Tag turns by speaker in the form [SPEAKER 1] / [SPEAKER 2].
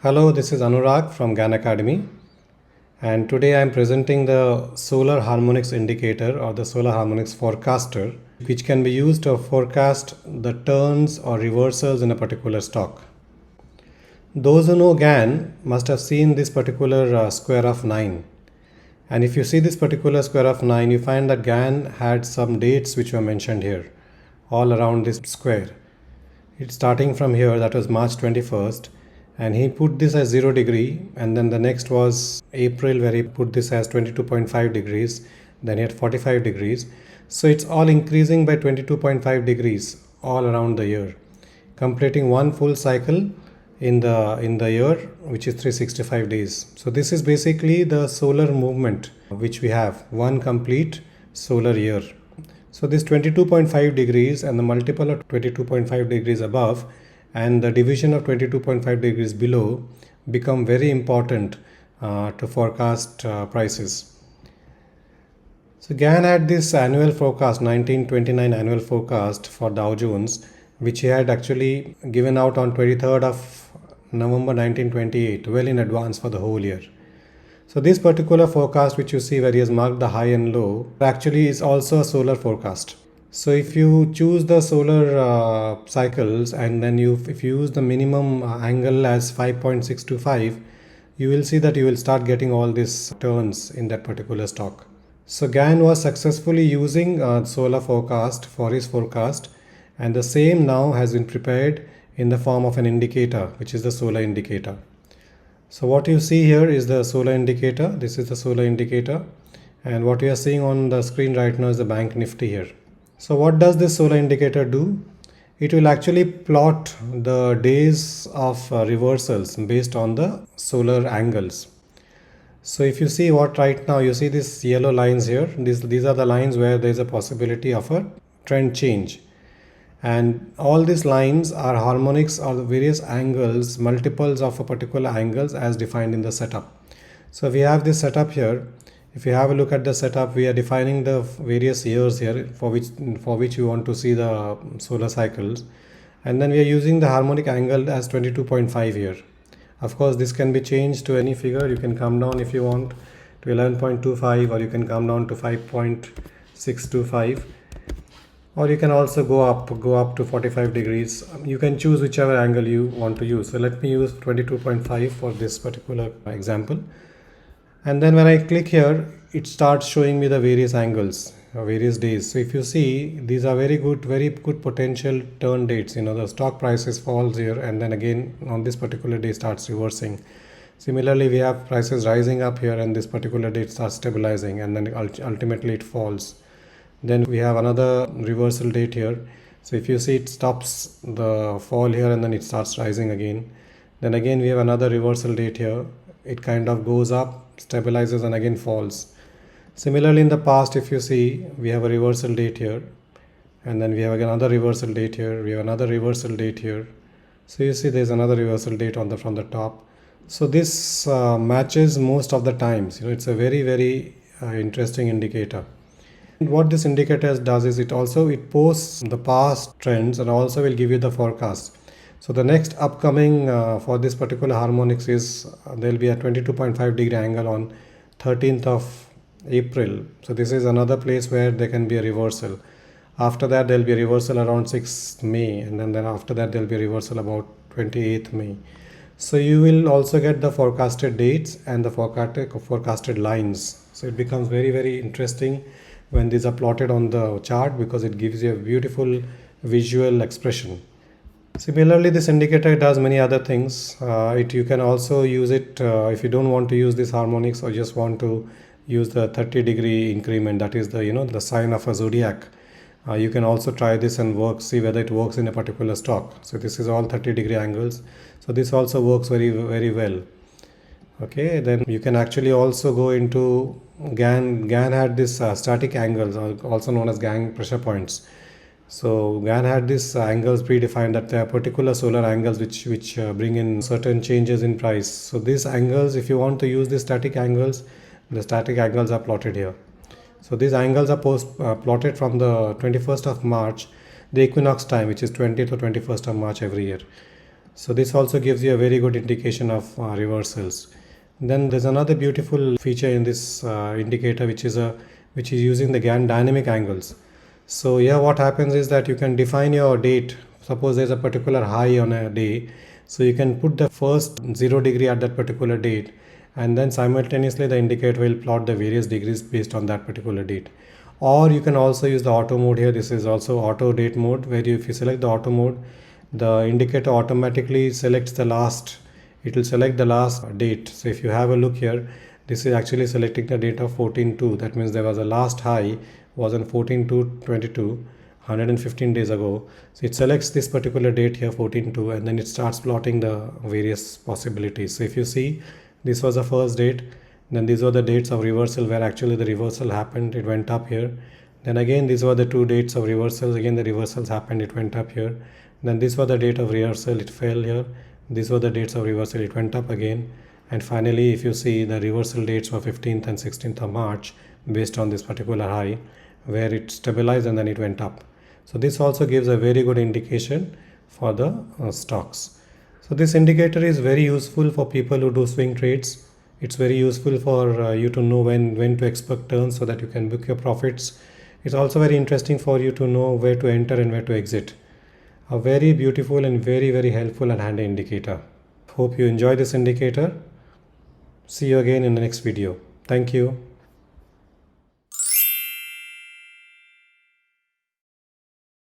[SPEAKER 1] Hello, this is Anurag from GAN Academy, and today I am presenting the solar harmonics indicator or the solar harmonics forecaster, which can be used to forecast the turns or reversals in a particular stock. Those who know GAN must have seen this particular square of 9. And if you see this particular square of 9, you find that GAN had some dates which were mentioned here, all around this square. It's starting from here, that was March 21st. And he put this as 0 degree, and then the next was April, where he put this as 22.5 degrees, then he had 45 degrees. So it's all increasing by 22.5 degrees all around the year, completing one full cycle in the year, which is 365 days. So this is basically the solar movement which we have, one complete solar year. So this 22.5 degrees and the multiple of 22.5 degrees above and the division of 22.5 degrees below become very important to forecast prices. So GAN had this annual forecast, 1929 annual forecast for Dow Jones, which he had actually given out on 23rd of November 1928, well in advance for the whole year. So this particular forecast which you see where he has marked the high and low actually is also a solar forecast. So if you choose the solar cycles and then if you use the minimum angle as 5.625, you will see that you will start getting all these turns in that particular stock. So GAN was successfully using solar forecast for his forecast, and the same now has been prepared in the form of an indicator, which is the solar indicator. So what you see here is the solar indicator. This is the solar indicator, and what you are seeing on the screen right now is the Bank Nifty here. So what does this solar indicator do? It will actually plot the days of reversals based on the solar angles. So if you see what right now, you see these yellow lines here. These are the lines where there is a possibility of a trend change. And all these lines are harmonics or the various angles, multiples of a particular angles as defined in the setup. So we have this setup here. If you have a look at the setup, we are defining the various years here for which you want to see the solar cycles, and then we are using the harmonic angle as 22.5 here. Of course, this can be changed to any figure. You can come down if you want to 11.25, or you can come down to 5.625, or you can also go up to 45 degrees. You can choose whichever angle you want to use. So let me use 22.5 for this particular example. And then when I click here, it starts showing me the various angles, various days. So if you see, these are very good potential turn dates. The stock prices falls here, and then again on this particular day starts reversing. Similarly, we have prices rising up here, and this particular date starts stabilizing, and then ultimately it falls. Then we have another reversal date here. So if you see, it stops the fall here, and then it starts rising again. Then again we have another reversal date here. It kind of goes up, stabilizes, and again falls. Similarly, in the past, if you see, we have a reversal date here, and then we have another reversal date here, we have another reversal date here. So you see there's another reversal date from the top. So this matches most of the times. It's a very interesting indicator. And what this indicator does is it posts the past trends and also will give you the forecast. So the next upcoming for this particular harmonics is there will be a 22.5 degree angle on 13th of April. So this is another place where there can be a reversal. After that, there will be a reversal around 6th May, and then after that there will be a reversal about 28th May. So you will also get the forecasted dates and the forecasted lines. So it becomes very interesting when these are plotted on the chart, because it gives you a beautiful visual expression. Similarly, this indicator does many other things. You can also use it if you don't want to use this harmonics, or just want to use the 30 degree increment, that is the sign of a zodiac. You can also try this and see whether it works in a particular stock. So this is all 30 degree angles. So this also works very well. Okay, then you can actually also go into GAN. GAN had this static angles, also known as GAN pressure points. So GAN had these angles predefined, that there are particular solar angles which bring in certain changes in price. So these angles, if you want to use the static angles are plotted here. So these angles are plotted from the 21st of March, the equinox time, which is 20th or 21st of March every year. So this also gives you a very good indication of reversals. Then there's another beautiful feature in this indicator, which is using the GAN dynamic angles. So here what happens is that you can define your date. Suppose there's a particular high on a day, so you can put the first 0 degree at that particular date, and then simultaneously the indicator will plot the various degrees based on that particular date. Or you can also use the auto mode here. This is also auto date mode, where if you select the auto mode, the indicator automatically selects the last, it will select the last date. So if you have a look here, this is actually selecting the date of 14/2. That means there was a last high was on 14/2/22, 115 days ago. So it selects this particular date here, 14/2, and then it starts plotting the various possibilities. So if you see, this was the first date, then these were the dates of reversal where actually the reversal happened, it went up here. Then again, these were the 2 dates of reversals, again the reversals happened, it went up here. Then this was the date of reversal, it fell here. These were the dates of reversal, it went up again. And finally, if you see, the reversal dates were 15th and 16th of March based on this particular high, where it stabilized and then it went up. So this also gives a very good indication for the stocks. So this indicator is very useful for people who do swing trades. It's very useful for you to know when to expect turns so that you can book your profits. It's also very interesting for you to know where to enter and where to exit. A very beautiful and very helpful and handy indicator. Hope you enjoy this indicator. See you again in the next video. Thank you.